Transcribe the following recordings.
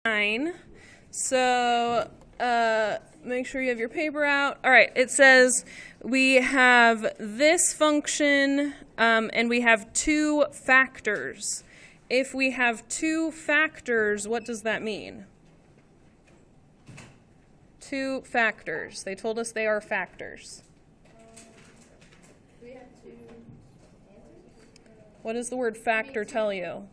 9. So make sure you have your paper out. All right, it says we have this function and we have two factors. If we have two factors, what does that mean? Two factors. They told us they are factors. We have two answers? What does the word factor tell you?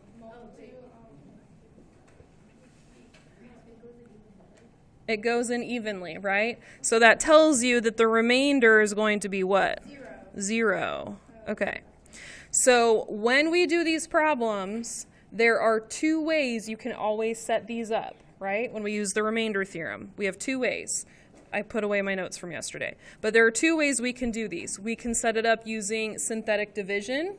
It goes in evenly, right? So that tells you that the remainder is going to be what? Zero. Okay. So when we do these problems, there are two ways you can always set these up, right? When we use the remainder theorem, we have two ways. I put away my notes from yesterday. But there are two ways we can do these. We can set it up using synthetic division,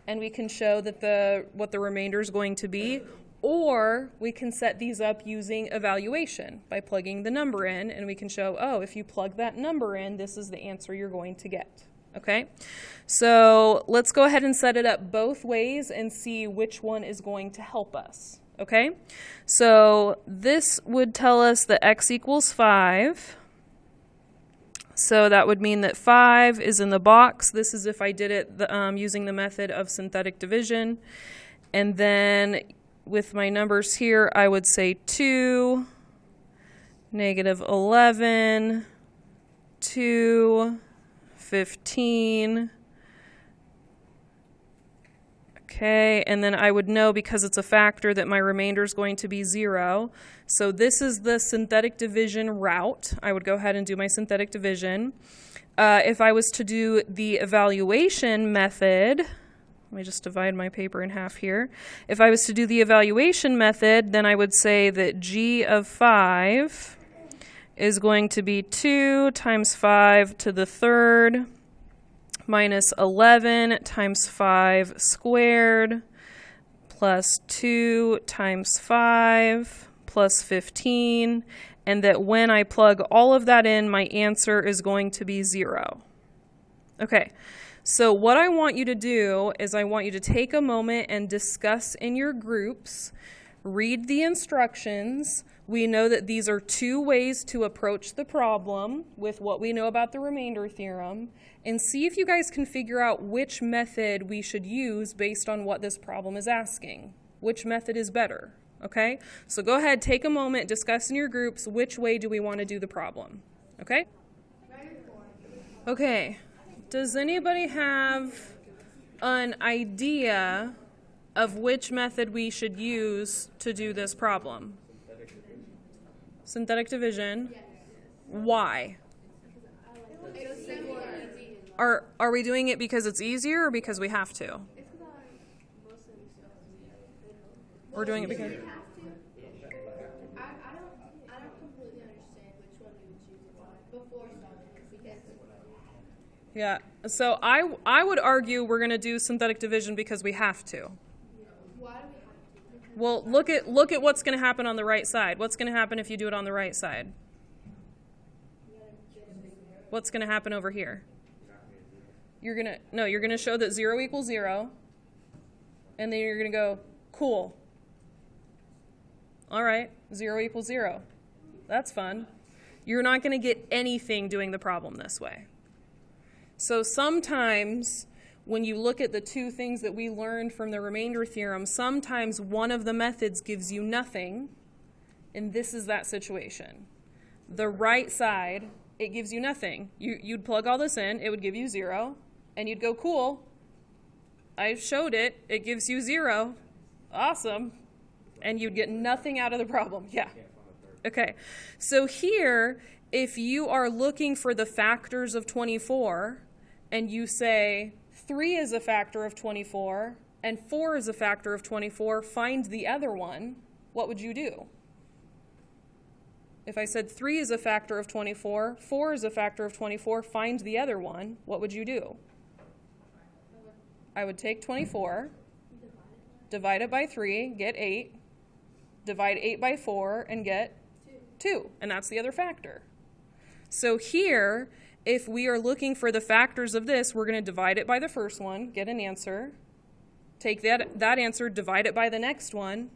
and we can show that what the remainder is going to be. Or we can set these up using evaluation by plugging the number in, and we can show, oh, if you plug that number in, this is the answer you're going to get. Okay? So let's go ahead and set it up both ways and see which one is going to help us. Okay? So this would tell us that x equals 5. So that would mean that 5 is in the box. This is if I did it using the method of synthetic division. And then with my numbers here, I would say 2, -11, 2, 15. Okay, and then I would know, because it's a factor, that my remainder is going to be 0. So this is the synthetic division route. I would go ahead and do my synthetic division. If I was to do the evaluation method, let me just divide my paper in half here. If I was to do the evaluation method, then I would say that g of 5 is going to be 2 times 5 to the third minus 11 times 5 squared plus 2 times 5 plus 15, and that when I plug all of that in, my answer is going to be 0. Okay. So what I want you to do is I want you to take a moment and discuss in your groups, read the instructions. We know that these are two ways to approach the problem with what we know about the remainder theorem, and see if you guys can figure out which method we should use based on what this problem is asking. Which method is better, okay? So go ahead, take a moment, discuss in your groups which way do we want to do the problem, okay? Okay. Does anybody have an idea of which method we should use to do this problem? Synthetic division? Yes. Why? Are we doing it because it's easier or because we have to? We're doing it because... I don't completely understand which one we would choose before starting, because... Yeah, so I would argue we're going to do synthetic division because we have to. Why do we have to? Well, look at what's going to happen on the right side. What's going to happen if you do it on the right side? What's going to happen over here? You're going to show that 0 equals 0, and then you're going to go, cool. All right, 0 equals 0. That's fun. You're not going to get anything doing the problem this way. So sometimes when you look at the two things that we learned from the remainder theorem, sometimes one of the methods gives you nothing, and this is that situation. The right side, it gives you nothing. You'd plug all this in, it would give you 0, and you'd go, cool, I showed it, it gives you 0, awesome, and you'd get nothing out of the problem. Yeah. Okay, so here, if you are looking for the factors of 24, and you say 3 is a factor of 24, and 4 is a factor of 24, find the other one, what would you do? If I said 3 is a factor of 24, 4 is a factor of 24, find the other one, what would you do? I would take 24, divide it by 3, get 8, divide 8 by 4, and get 2, and that's the other factor. So here, if we are looking for the factors of this, we're going to divide it by the first one, get an answer, take that answer, divide it by the next one,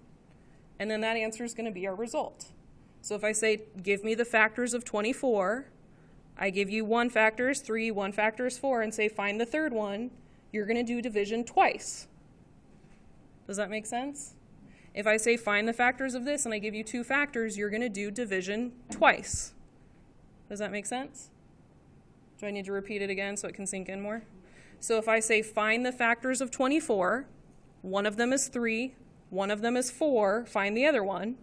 and then that answer is going to be our result. So if I say, give me the factors of 24, I give you one factor is 3, one factor is 4, and say find the third one, you're going to do division twice. Does that make sense? If I say find the factors of this and I give you 2 factors, you're going to do division twice. Does that make sense? Do I need to repeat it again so it can sink in more? So if I say find the factors of 24, one of them is 3, one of them is 4, find the other one,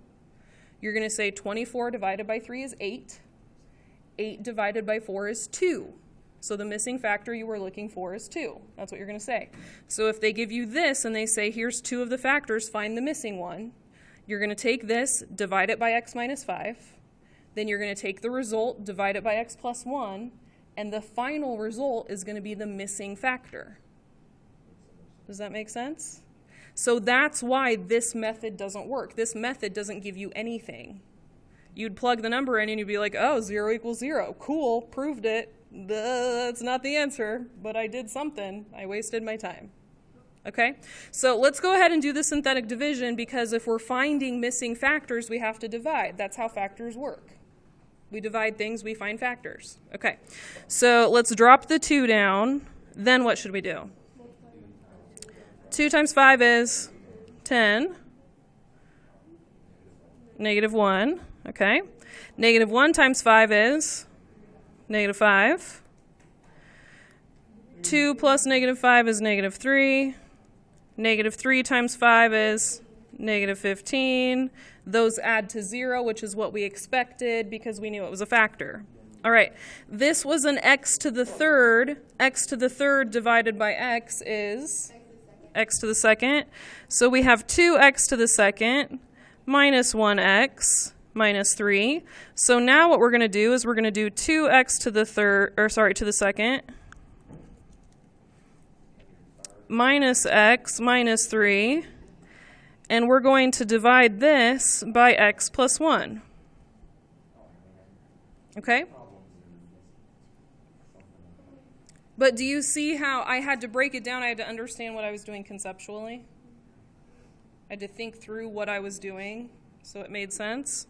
you're going to say 24 divided by 3 is 8. 8 divided by 4 is 2. So the missing factor you were looking for is 2. That's what you're going to say. So if they give you this and they say, here's 2 of the factors, find the missing one, you're going to take this, divide it by x minus 5. Then you're going to take the result, divide it by x plus 1, and the final result is going to be the missing factor. Does that make sense? So that's why this method doesn't work. This method doesn't give you anything. You'd plug the number in and you'd be like, oh, 0 equals 0. Cool, proved it. That's not the answer, but I did something. I wasted my time. Okay? So let's go ahead and do the synthetic division, because if we're finding missing factors, we have to divide. That's how factors work. We divide things, we find factors. Okay, so let's drop the 2 down. Then what should we do? 2 times 5 is 10. Negative 1. Okay. Negative 1 times 5 is negative 5. 2 plus negative 5 is negative 3. Negative 3 times 5 is negative 15. Those add to 0, which is what we expected because we knew it was a factor. All right, this was an x to the third. X to the third divided by x is x to the second. So we have 2x to the second minus 1x minus 3. So now what we're going to do is we're going to do 2x to the to the second minus x minus 3. And we're going to divide this by x plus 1. Okay? But do you see how I had to break it down? I had to understand what I was doing conceptually. I had to think through what I was doing so it made sense.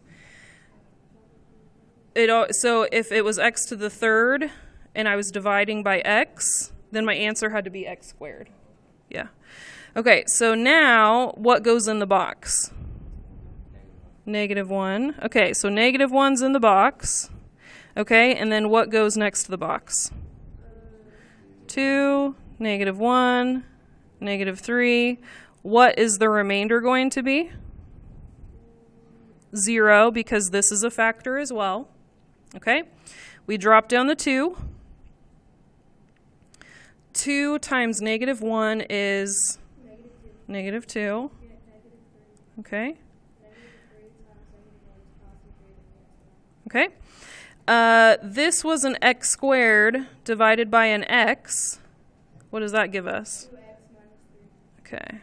So if it was x to the third and I was dividing by x, then my answer had to be x squared. Yeah. Okay, so now what goes in the box? Negative 1. Okay, so negative 1's in the box. Okay, and then what goes next to the box? 2, negative 1, negative 3. What is the remainder going to be? 0, because this is a factor as well. Okay, we drop down the 2. 2 times negative 1 is negative 2. Okay. Okay. This was an x squared divided by an x. What does that give us? Okay.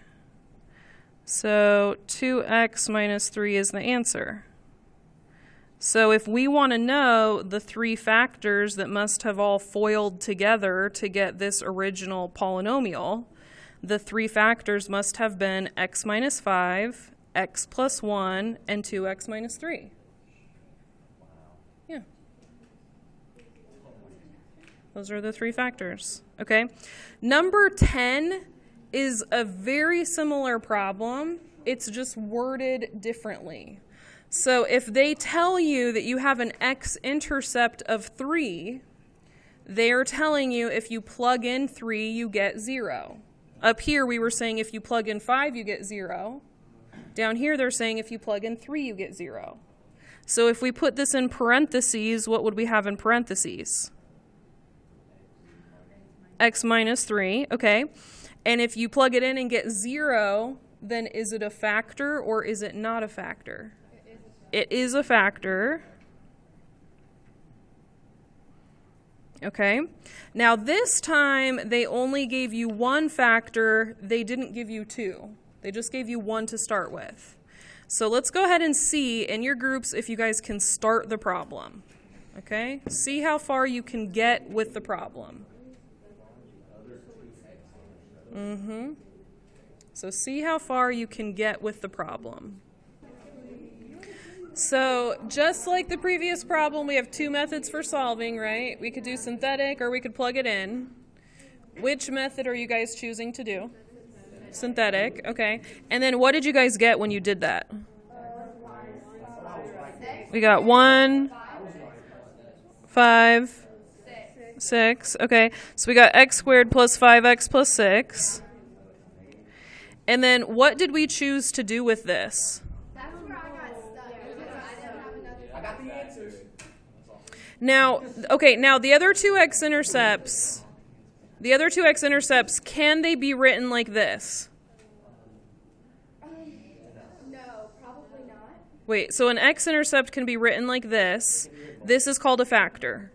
So 2x minus 3 is the answer. So if we want to know the 3 factors that must have all foiled together to get this original polynomial, the 3 factors must have been x minus 5, x plus 1, and 2x minus 3. Yeah. Those are the 3 factors. Okay. Number 10 is a very similar problem. It's just worded differently. So if they tell you that you have an x-intercept of 3, they're telling you if you plug in 3, you get 0. Up here, we were saying if you plug in 5, you get 0. Down here, they're saying if you plug in 3, you get 0. So if we put this in parentheses, what would we have in parentheses? X minus 3, okay. And if you plug it in and get 0, then is it a factor or is it not a factor? It is a factor. Okay. Now this time they only gave you 1 factor. They didn't give you 2. They just gave you 1 to start with. So let's go ahead and see in your groups if you guys can start the problem. Okay. See how far you can get with the problem. So see how far you can get with the problem. So just like the previous problem, we have two methods for solving, right? We could do synthetic or we could plug it in. Which method are you guys choosing to do? Synthetic, okay. And then what did you guys get when you did that? We got 1, 5, 6. Okay, so we got x squared plus 5x plus 6. And then what did we choose to do with this? That's where I got stuck because I didn't have another. I got the answers. Now, okay, now the other two x-intercepts, can they be written like this? No, probably not. Wait, so an x-intercept can be written like this. This is called a factor.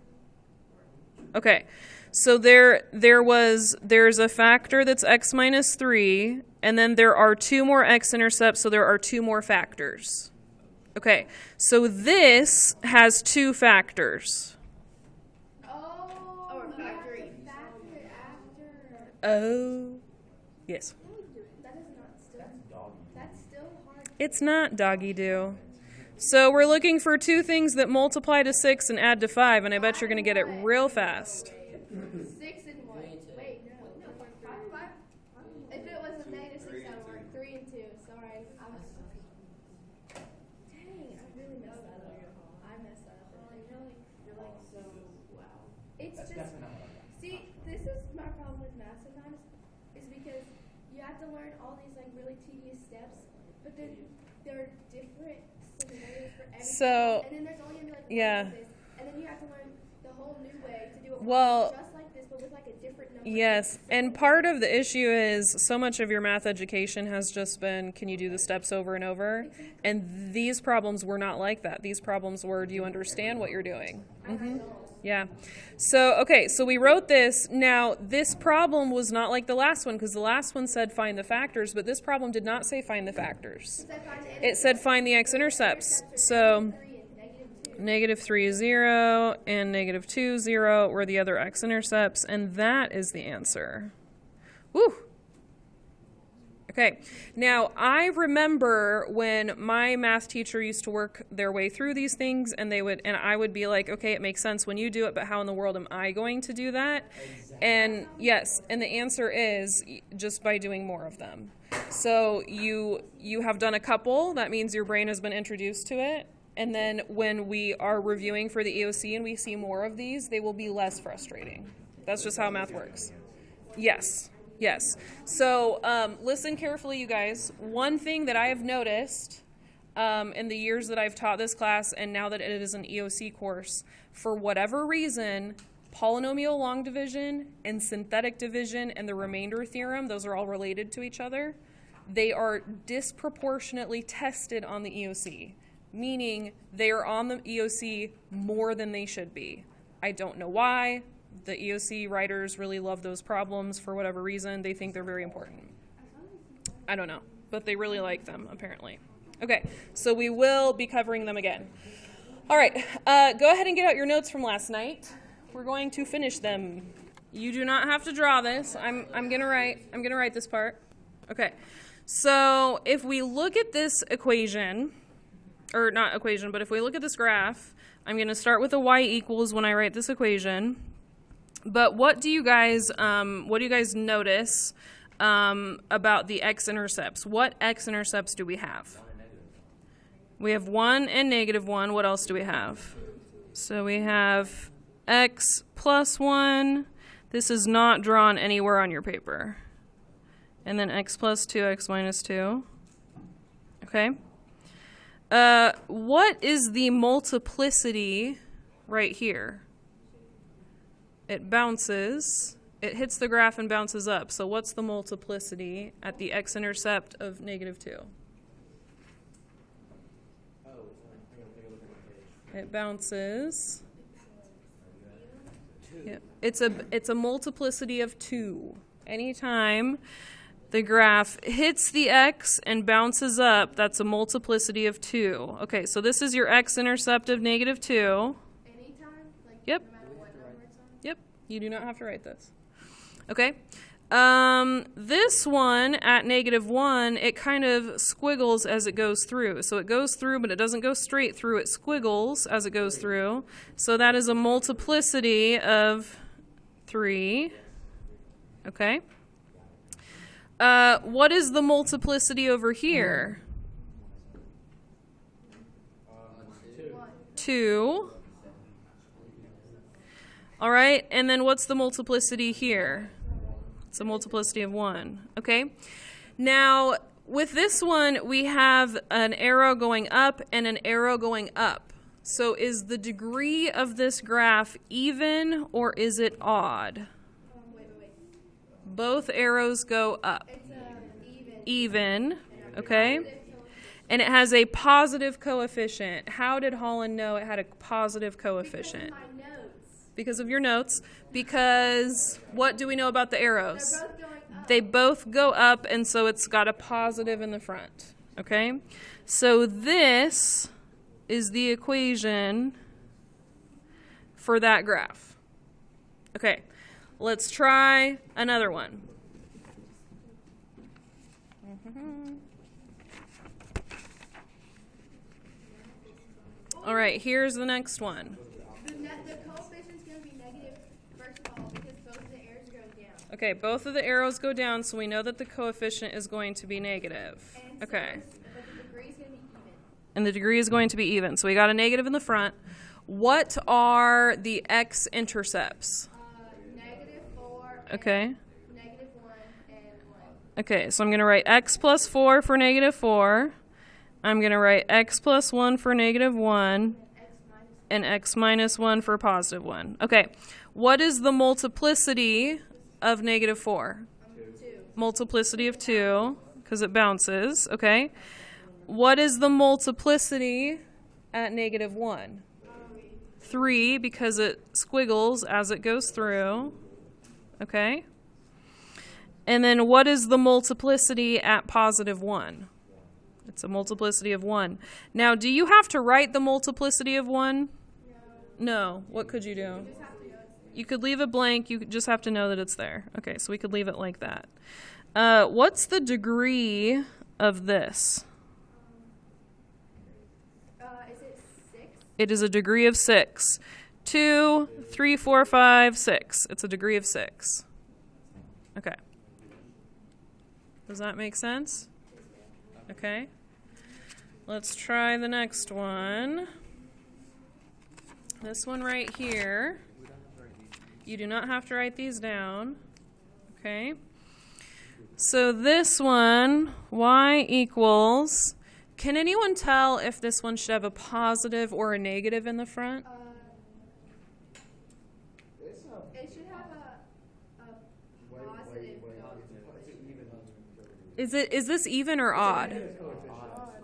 Okay, so there's a factor that's x minus 3, and then there are two more x-intercepts, so there are two more factors. Okay, so this has two factors. Oh, or factory. Factor after. Oh, yes. That is not still. That's still hard. It's not doggy do. So we're looking for two things that multiply to 6 and add to 5, and I bet you're going to get it real fast. 6 and 1. Wait, no, 5. If it was a negative 6, that would work. 3 and 2. Sorry, I was. Dang, I really messed that up. I messed that up. You're like so. Wow. It's That's just. definitely not what I got. See, this is my problem with math sometimes, is because you have to learn all these like really tedious steps, but then there are different scenarios for everything. So, and then there's only gonna be like yeah. one of this, and then you have to learn the whole new way to do it Well, just like this, but with like a different number. Yes, and part of the issue is so much of your math education has just been, can you do the steps over and over? And these problems were not like that. These problems were, do you understand what you're doing? Yeah. So, okay, so we wrote this. Now, this problem was not like the last one, because the last one said find the factors, but this problem did not say find the factors. It said find the x-intercepts. So, negative 3 is 0, and negative 2, 0 were the other x-intercepts, and that is the answer. Woo! Okay, now I remember when my math teacher used to work their way through these things, and I would be like, okay, it makes sense when you do it, but how in the world am I going to do that? And yes, and the answer is just by doing more of them. So you have done a couple, that means your brain has been introduced to it, and then when we are reviewing for the EOC and we see more of these, they will be less frustrating. That's just how math works. Yes. Yes. So listen carefully, you guys. One thing that I have noticed in the years that I've taught this class, and now that it is an EOC course, for whatever reason, polynomial long division and synthetic division and the remainder theorem, those are all related to each other. They are disproportionately tested on the EOC, meaning they are on the EOC more than they should be. I don't know why. The EOC writers really love those problems for whatever reason. They think they're very important. I don't know, but they really like them, apparently. Okay, so we will be covering them again. All right, go ahead and get out your notes from last night. We're going to finish them. You do not have to draw this. I'm gonna write this part. Okay, so if we look at this equation, or not equation, but if we look at this graph, I'm gonna start with a y equals when I write this equation. But what do you guys notice about the x-intercepts? What x-intercepts do we have? We have 1 and negative 1. What else do we have? So we have x plus 1. This is not drawn anywhere on your paper. And then x plus 2, x minus 2. Okay. What is the multiplicity right here? It bounces, it hits the graph and bounces up. So what's the multiplicity at the x-intercept of negative 2? It bounces. Yeah. It's a multiplicity of 2. Anytime the graph hits the x and bounces up, that's a multiplicity of 2. Okay, so this is your x-intercept of negative 2. Anytime? Like, Yep. no matter what number it's on? Yep, you do not have to write this. Okay, This one at -1, it kind of squiggles as it goes through. So it goes through, but it doesn't go straight through. It squiggles as it goes through. So that is a multiplicity of 3. Okay. What is the multiplicity over here? 2. All right, and then what's the multiplicity here? It's a multiplicity of 1. Okay. Now, with this one, we have an arrow going up and an arrow going up. So is the degree of this graph even or is it odd? Wait. Both arrows go up. It's even. Even, okay? And it has a positive coefficient. How did Holland know it had a positive coefficient? Because of my notes. Because of your notes. Because what do we know about the arrows? They're both going up. They both go up, and so it's got a positive in the front. Okay? So this is the equation for that graph. Okay, let's try another one. All right, here's the next one. The coefficient's going to be negative, first of all, because both of the arrows are going down. Okay, both of the arrows go down, so we know that the coefficient is going to be negative. And Okay. but the degree is going to be even. And the degree is going to be even. So we got a negative in the front. What are the x-intercepts? -4. Okay. And -1 and 1. Okay, so I'm going to write x plus 4 for -4. I'm going to write x plus 1 for -1. X minus And x minus 1 for +1. Okay, what is the multiplicity of -4? 2. Multiplicity of 2, because it bounces, okay? What is the multiplicity at -1? 3, because it squiggles as it goes through, okay? And then what is the multiplicity at +1? It's a multiplicity of 1. Now, do you have to write the multiplicity of 1? No. What could you do? You just have to know it's You could leave it blank. You just have to know that it's there. Okay, so we could leave it like that. What's the degree of this? Is it 6? It is a degree of 6. 2, 3, 4, 5, 6. It's a degree of 6. Okay. Does that make sense? Okay. Let's try the next one. This one right here. You do not have to write these down. Okay. So this one, y equals, can anyone tell if this one should have a positive or a negative in the front? It should have a positive coefficient. Is this even or odd?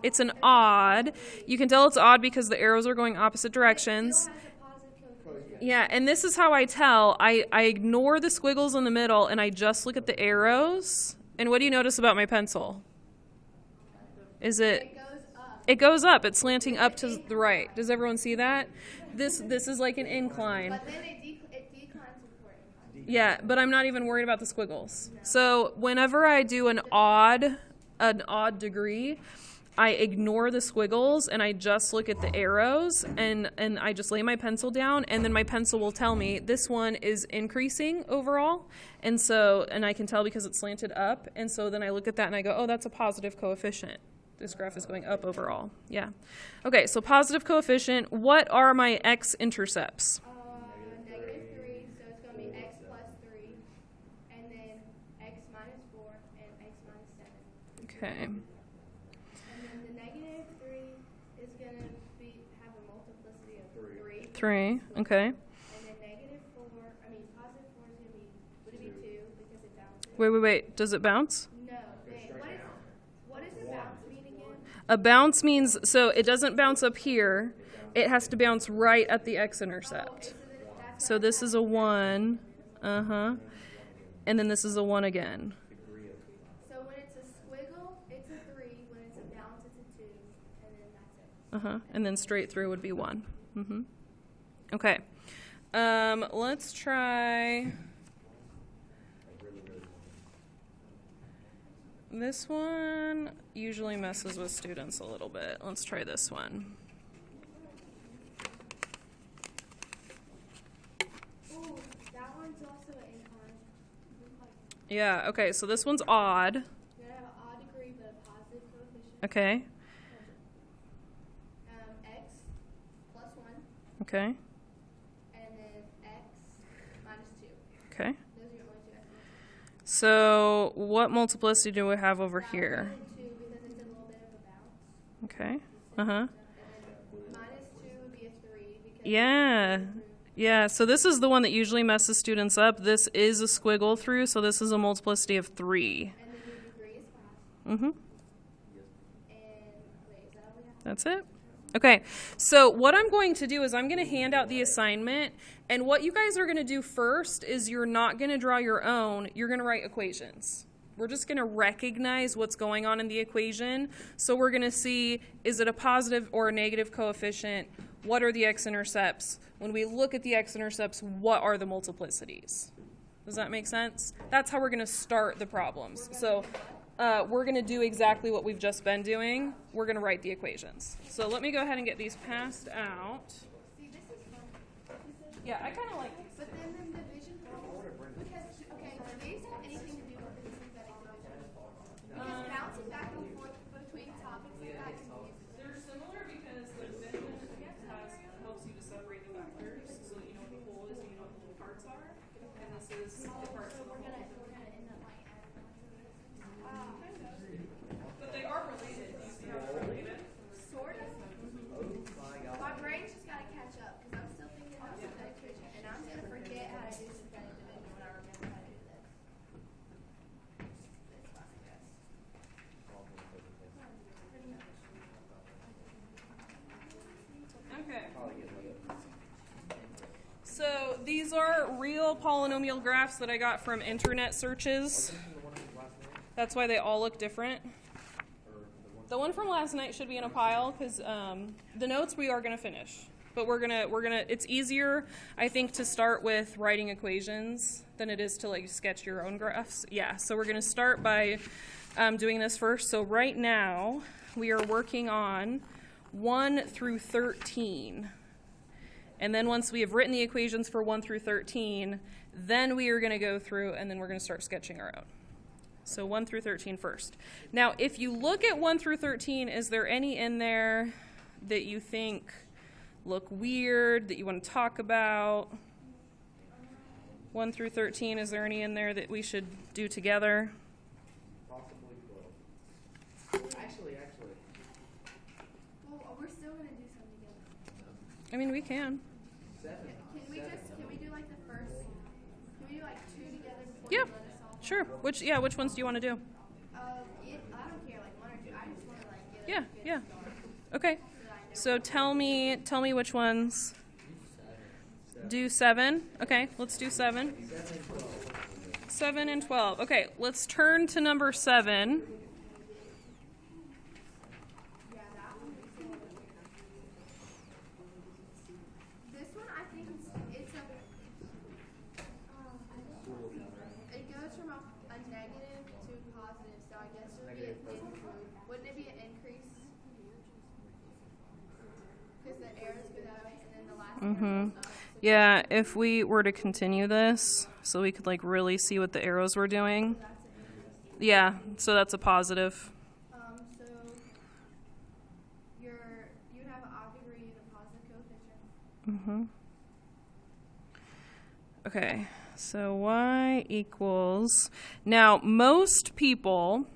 It's an odd. You can tell it's odd because the arrows are going opposite directions. It still has a positive coefficient. Yeah, and this is how I tell. I ignore the squiggles in the middle and I just look at the arrows. And what do you notice about my pencil? Is it... It goes up. It goes up. It's slanting up to the right. Does everyone see that? This is like an incline. But then it declines before it inclines. Yeah, but I'm not even worried about the squiggles. So whenever I do an odd degree, I ignore the squiggles and I just look at the arrows and I just lay my pencil down and then my pencil will tell me this one is increasing overall. And I can tell because it's slanted up. And so then I look at that and I go, oh, that's a positive coefficient. This graph is going up overall. Yeah. Okay, so positive coefficient. What are my x-intercepts? -3, so it's going to be x plus 3, and then x minus 4, and x minus 7. Okay. And then the -3 is going to have a multiplicity of 3. 3. Okay. And then positive 4 is going to be, would it be 2 because it bounces? Wait. Does it bounce? No. What does a bounce mean again? A bounce means, so it doesn't bounce up here. It has to bounce right at the x-intercept. So this is a 1. And then this is a 1 again. So when it's a squiggle, it's a 3. When it's a bounce, it's a 2. And then that's it. And then straight through would be 1. Okay. Let's try This one usually messes with students a little bit. Let's try this one. Ooh, that one's also an incline. Yeah, okay, so this one's odd. They have an odd degree but a positive coefficient. Okay, X plus 1, okay, and then X minus 2. okay. Those are your only two explanations. So what multiplicity do we have over here? 2 because it's a little bit of a bounce. Okay, uh-huh. And then minus 2 would be a 3 because Yeah. it's Yeah, so this is the one that usually messes students up. This is a squiggle through, so this is a multiplicity of 3. and then your degree is 5. Mm-hmm. And wait, is that all we have? That's it. Okay, so what I'm going to do is I'm going to hand out the assignment, and what you guys are going to do first is you're not going to draw your own, you're going to write equations. We're just going to recognize what's going on in the equation. So we're going to see, is it a positive or a negative coefficient? What are the x-intercepts? When we look at the x-intercepts, what are the multiplicities? Does that make sense? That's how we're going to start the problems. So we're going to do exactly what we've just been doing. We're going to write the equations. So let me go ahead and get these passed out. See, this is fun. Yeah, I kind of like these. But then the division problems, because, okay, do these have anything to do with the synthetic division? Because bouncing back and forth between topics like that confusing. They're similar because the division helps you to separate the vectors so that you know what the whole is and you know what the whole parts are. And this is the parts of the We're whole. gonna end up like adding on to this. But they are related. Do you see how they're related? Sort of. My brain's just gotta catch up because I'm still thinking about synthetic division, and I'm gonna forget how to do synthetic division when I remember how to do this. This one, I guess. Pretty much. Okay. So these are real polynomial graphs that I got from internet searches. That's why they all look different. The one from last night should be in a pile because the notes we are going to finish. But we're gonna. It's easier, I think, to start with writing equations than it is to like sketch your own graphs. Yeah. So we're gonna start by doing this first. So right now we are working on 1 through 13. And then once we have written the equations for 1 through 13, then we are going to go through and then we're going to start sketching our own. So 1 through 13 first. Now, if you look at 1 through 13, is there any in there that you think look weird, that you want to talk about? 1 through 13, is there any in there that we should do together? Possibly 12. Actually. Well, we're still gonna do some together. I mean, we can. 7. Can we do like the first? Can we do like 2 together before Yeah, you let us all? sure. Which ones do you want to do? I don't care, like 1 or 2. I just want to like get Yeah, a good yeah. start Okay. so that I know. So tell me which ones. Do 7. Okay, let's do 7. 7 and 12. Okay, let's turn to number 7. Yeah, that one. This one, I think it's a. It goes from a negative to positive, so I guess it would be an increase. Wouldn't it be an increase? Because the arrows go that way, and then the last arrow goes up. So Yeah, if we were to continue this, so we could like really see what the arrows were doing. that's an increase. Yeah, so that's a positive. So you have an odd degree and a positive coefficient. Okay, so y equals, now most people,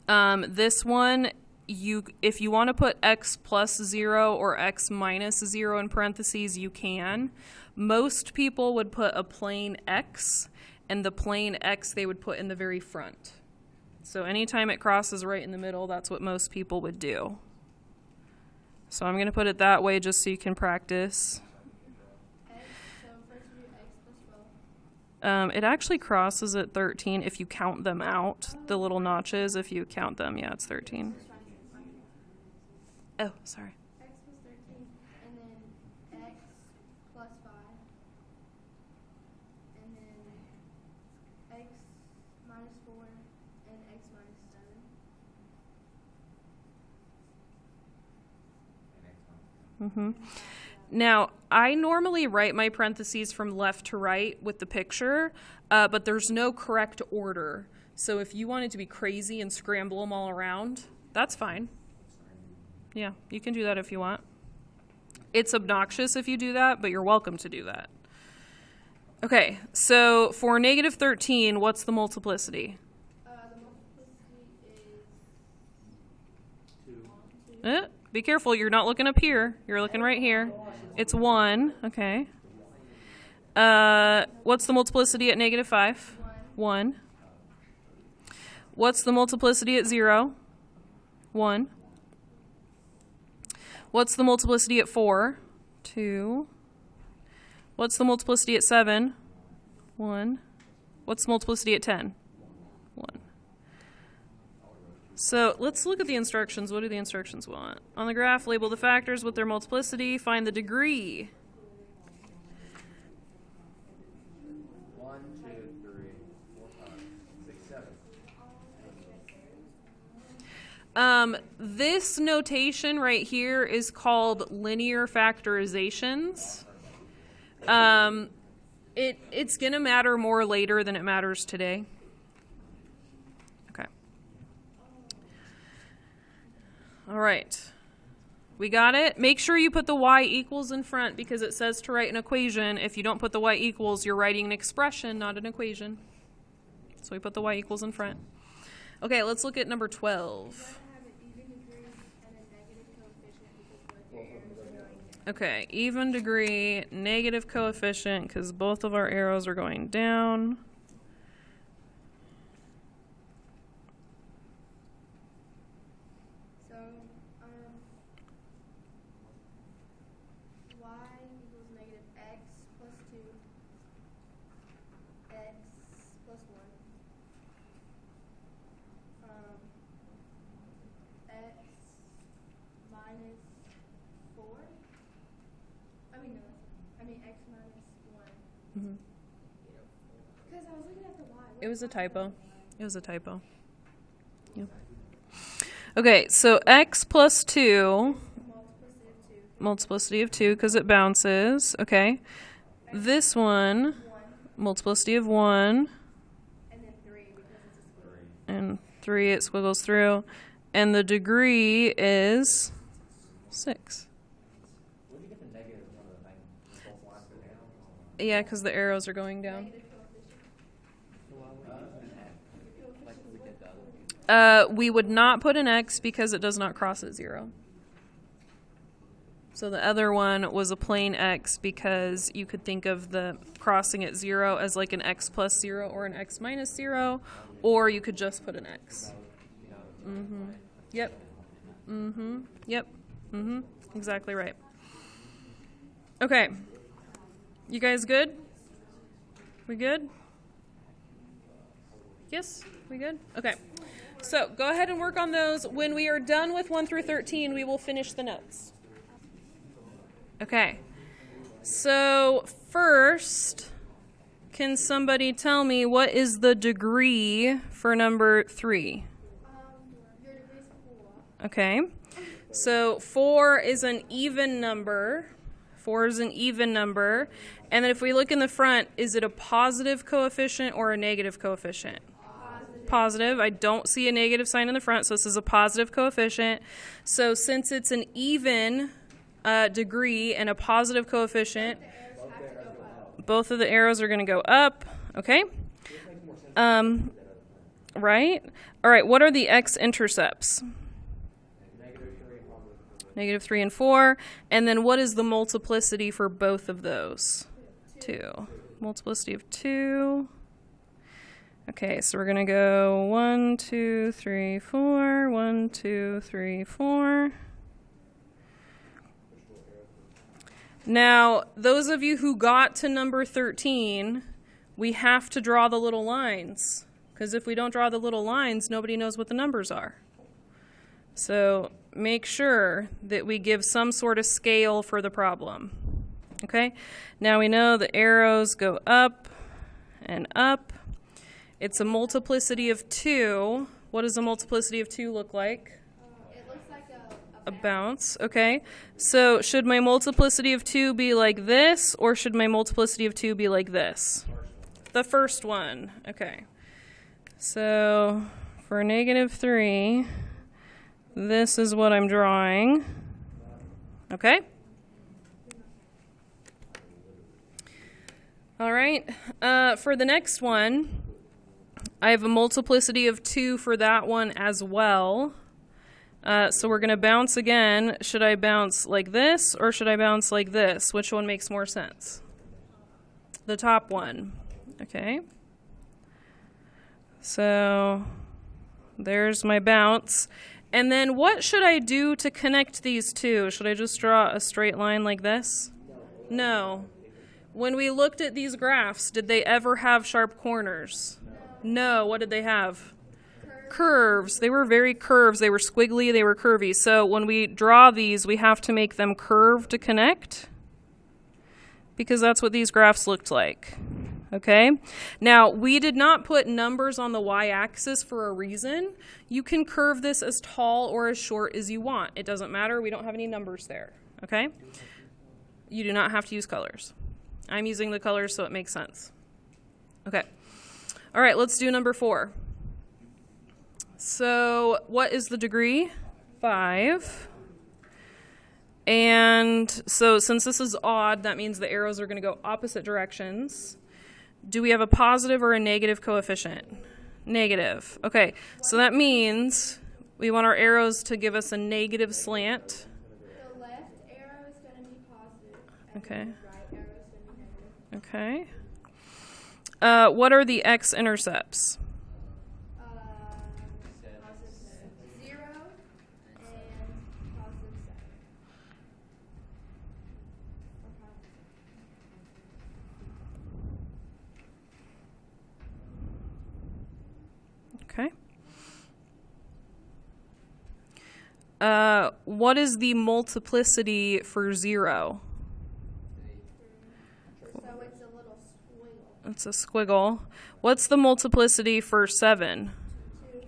this one, if you want to put x plus 0 or x minus 0 in parentheses, you can. Most people would put a plain x, and the plain x they would put in the very front. So anytime it crosses right in the middle, that's what most people would do. So I'm going to put it that way just so you can practice. X, so first we do x plus 12. It actually crosses at 13 if you count them out. The little notches, if you count them, yeah, it's 13. Oh, sorry. X plus 13, and then x plus 5, and then x minus 4, and x minus 7. Now, I normally write my parentheses from left to right with the picture, but there's no correct order. So if you wanted to be crazy and scramble them all around, that's fine. Yeah, you can do that if you want. It's obnoxious if you do that, but you're welcome to do that. Okay, so for negative 13, what's the multiplicity? The multiplicity is 2. Be careful, you're not looking up here. You're looking right here. It's 1, okay. What's the multiplicity at negative 5? 1. What's the multiplicity at 0? 1. What's the multiplicity at 4? 2. What's the multiplicity at 7? 1. What's the multiplicity at 10? 1. So let's look at the instructions. What do the instructions want? On the graph, label the factors with their multiplicity. Find the degree. 1, 2, 3, 4, 5, 6, 7. This notation right here is called linear factorizations. It's going to matter more later than it matters today. Okay. All right. We got it? Make sure you put the y equals in front because it says to write an equation. If you don't put the y equals, you're writing an expression, not an equation. So we put the y equals in front. Okay, let's look at number 12. Okay, even degree, negative coefficient, because both of our arrows are going down. So, y equals negative x plus 2, x plus 1, x minus 4. X minus 1. Because I was looking at the y. It was a typo. It was a typo. Yeah. Okay, so x plus 2, multiplicity of 2, because it bounces. Okay. This one, multiplicity of 1. And then 3 because it's a squiggle. And 3, it squiggles through. And the degree is 6. Yeah, because the arrows are going down. We would not put an x because it does not cross at 0. So the other one was a plain x because you could think of the crossing at 0 as like an x plus 0 or an x minus 0, or you could just put an x. Yep. Yep. Exactly right. Okay. You guys good? We good? Yes? We good? Okay. So go ahead and work on those. When we are done with 1 through 13, we will finish the notes. Okay. So first, can somebody tell me what is the degree for number 3? Your degree is 4. Okay. So 4 is an even number. 4 is an even number. And then if we look in the front, is it a positive coefficient or a negative coefficient? Positive. I don't see a negative sign in the front, so this is a positive coefficient. So since it's an even degree and a positive coefficient, both of the arrows are going to go up. Okay? Right? All right, what are the x-intercepts? Negative 3 and 4. And then what is the multiplicity for both of those? 2. Multiplicity of 2. Okay, so we're going to go 1, 2, 3, 4. 1, 2, 3, 4. Now, those of you who got to number 13, we have to draw the little lines. Because if we don't draw the little lines, nobody knows what the numbers are. So make sure that we give some sort of scale for the problem. Okay? Now we know the arrows go up and up. It's a multiplicity of 2. What does a multiplicity of 2 look like? It looks like a A bounce, okay. So should my multiplicity of 2 be like this, or should my multiplicity of 2 be like this? The first one, okay. So for -3, this is what I'm drawing, okay? All right, for the next one, I have a multiplicity of 2 for that one as well. So we're going to bounce again. Should I bounce like this or should I bounce like this? Which one makes more sense? The top one. Okay. So there's my bounce. And then what should I do to connect these two? Should I just draw a straight line like this? No. When we looked at these graphs, did they ever have sharp corners? No. What did they have? Curves. They were very curves. They were squiggly. They were curvy. So when we draw these, we have to make them curved to connect, because that's what these graphs looked like. Okay? Now, we did not put numbers on the y-axis for a reason. You can curve this as tall or as short as you want. It doesn't matter. We don't have any numbers there. Okay? You do not have to use colors. I'm using the colors so it makes sense. Okay. All right, let's do number 4. So what is the degree? 5. And so since this is odd, that means the arrows are going to go opposite directions. Do we have a positive or a negative coefficient? Negative. Okay, so that means we want our arrows to give us a negative slant. The left arrow is going to be positive. And Okay. the right arrow is going to be negative. Okay. What are the x-intercepts? Positive 0 and positive 7. Okay. What is the multiplicity for 0? So it's a little squiggle. It's a squiggle. What's the multiplicity for 7?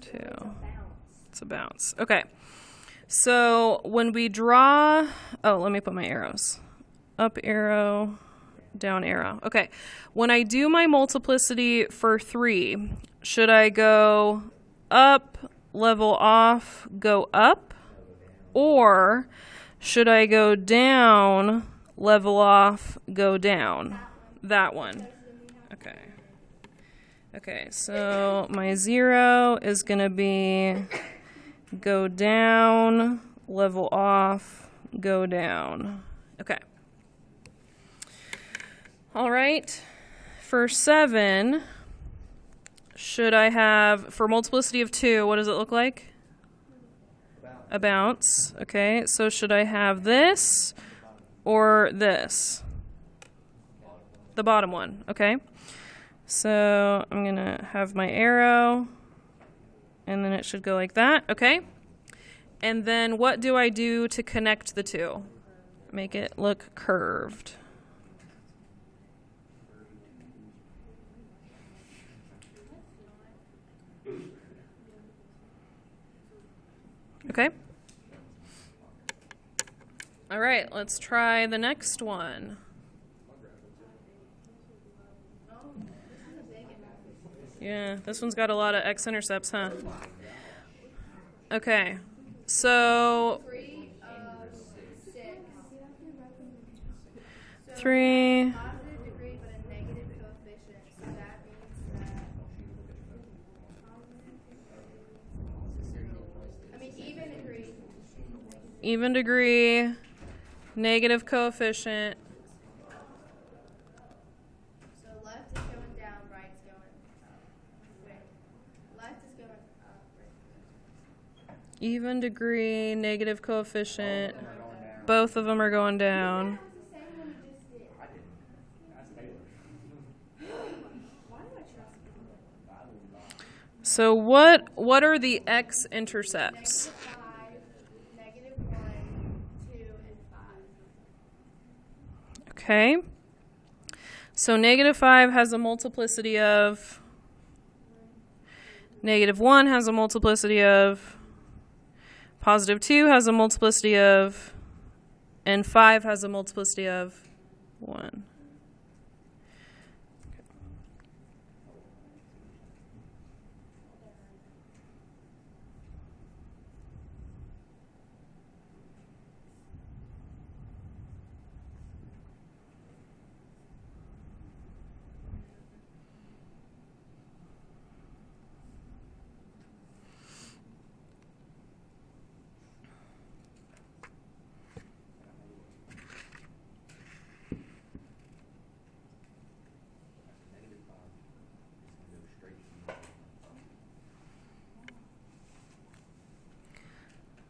2. Bounce. It's a bounce. Okay. So when we draw, let me put my arrows. Up arrow, down arrow. Okay. When I do my multiplicity for 3, should I go up, level off, go up? Or should I go down, level off, go down? That one. Okay. Okay, so my 0 is going to be go down, level off, go down. Okay. All right. For 7, should I have, for multiplicity of 2, what does it look like? A bounce. Okay, so should I have this or this? The bottom one. Okay. So I'm going to have my arrow, and then it should go like that. Okay. And then what do I do to connect the two? Make it look curved. Okay. All right, let's try the next one. Yeah, this one's got a lot of x-intercepts, huh? Okay, so 3 of 6. 3. Positive degree, but a negative coefficient. So that means that. Even degree. Even degree, negative coefficient. So left is going down, right's going up. Wait. Left is going up, right. Even degree, negative coefficient. Both of them are going down. That was the same one you just did. I didn't. That's Taylor. Why do I trust you? So what are the x-intercepts? -5, -1, 2, and 5. Okay. So -5 has a multiplicity of, -1 has a multiplicity of, Positive 2 has a multiplicity of, and 5 has a multiplicity of 1.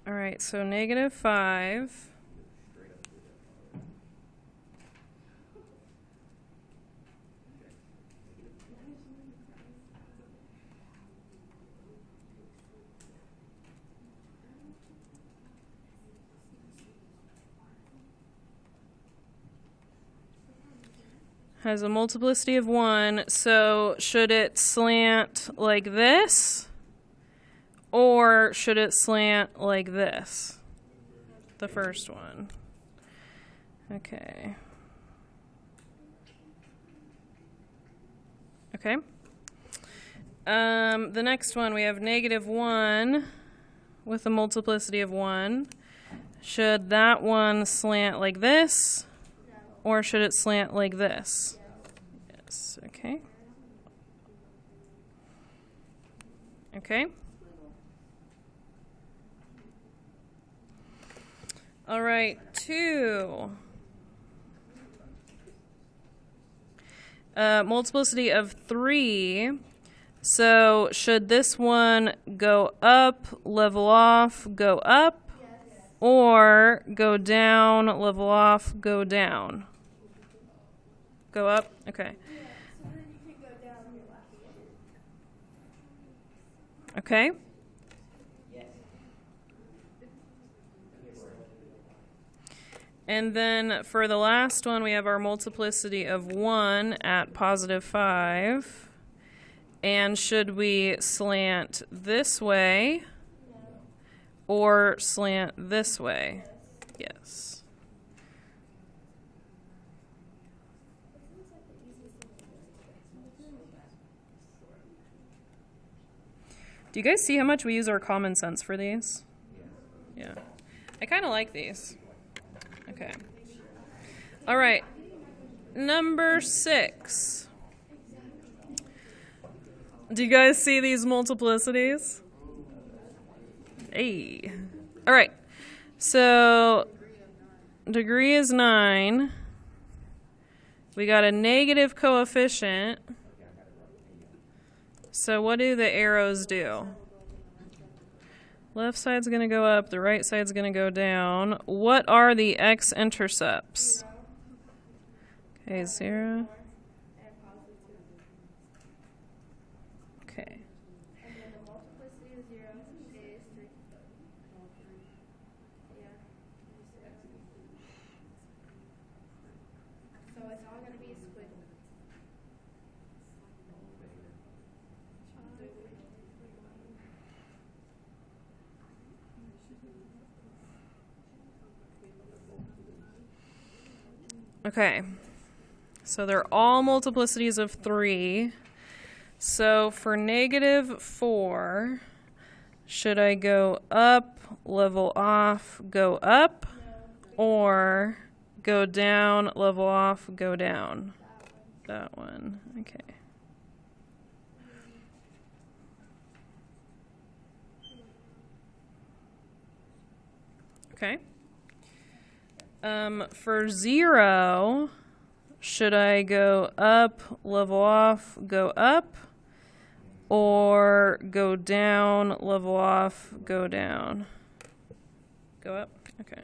All right, so negative 5 has a multiplicity of 1, so should it slant like this? Or should it slant like this? The first one. Okay. Okay. The next one, we have negative 1 with a multiplicity of 1. Should that one slant like this? Or should it slant like this? Yes. Okay. Okay. All right, 2. Multiplicity of 3. So should this one go up, level off, go up? Yes. Or go down, level off, go down? Go up? Okay. Yeah, so then you can go down your left. Okay. And then for the last one, we have our multiplicity of 1 at positive 5. And should we slant this way or slant this way? Yes. Do you guys see how much we use our common sense for these? Yeah. I kind of like these. Okay. All right. Number 6. Do you guys see these multiplicities? Hey. All right. So degree is 9. We got a negative coefficient. So what do the arrows do? Left side's going to go up, the right side's going to go down. What are the x-intercepts? Okay, 0. Okay. And then the multiplicity of 0 is 3. Yeah. So it's all going to be a squiggle. Okay. So they're all multiplicities of 3. So for negative 4, should I go up, level off, go up? Or go down, level off, go down? That one. Okay. Okay. For 0, should I go up, level off, go up? Or go down, level off, go down? Go up? Okay.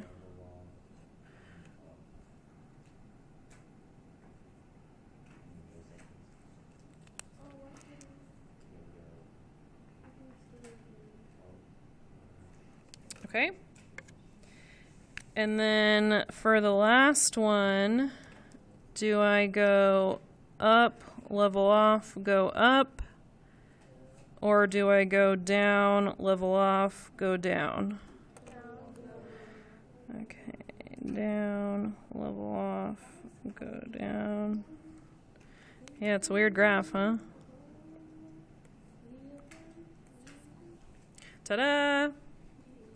Okay. And then for the last one, do I go up, level off, go up? Or do I go down, level off, go down? Okay, down, level off, go down. Yeah, it's a weird graph, huh? Ta-da!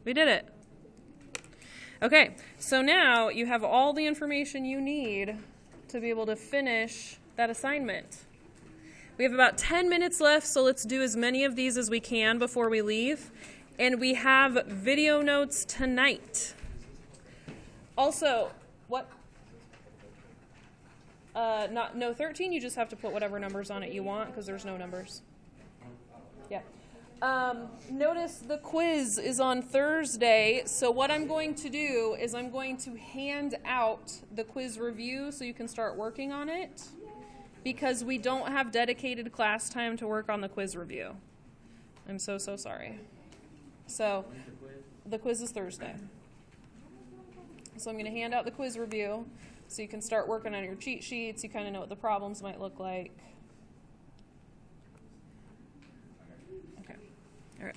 We did it. Okay, so now you have all the information you need to be able to finish that assignment. We have about 10 minutes left, so let's do as many of these as we can before we leave. And we have video notes tonight. Also, what? No 13, you just have to put whatever numbers on it you want because there's no numbers. Yeah. Notice the quiz is on Thursday, so what I'm going to do is I'm going to hand out the quiz review so you can start working on it because we don't have dedicated class time to work on the quiz review. I'm so sorry. So the quiz is Thursday. So I'm going to hand out the quiz review so you can start working on your cheat sheets. You kind of know what the problems might look like. Okay. All right.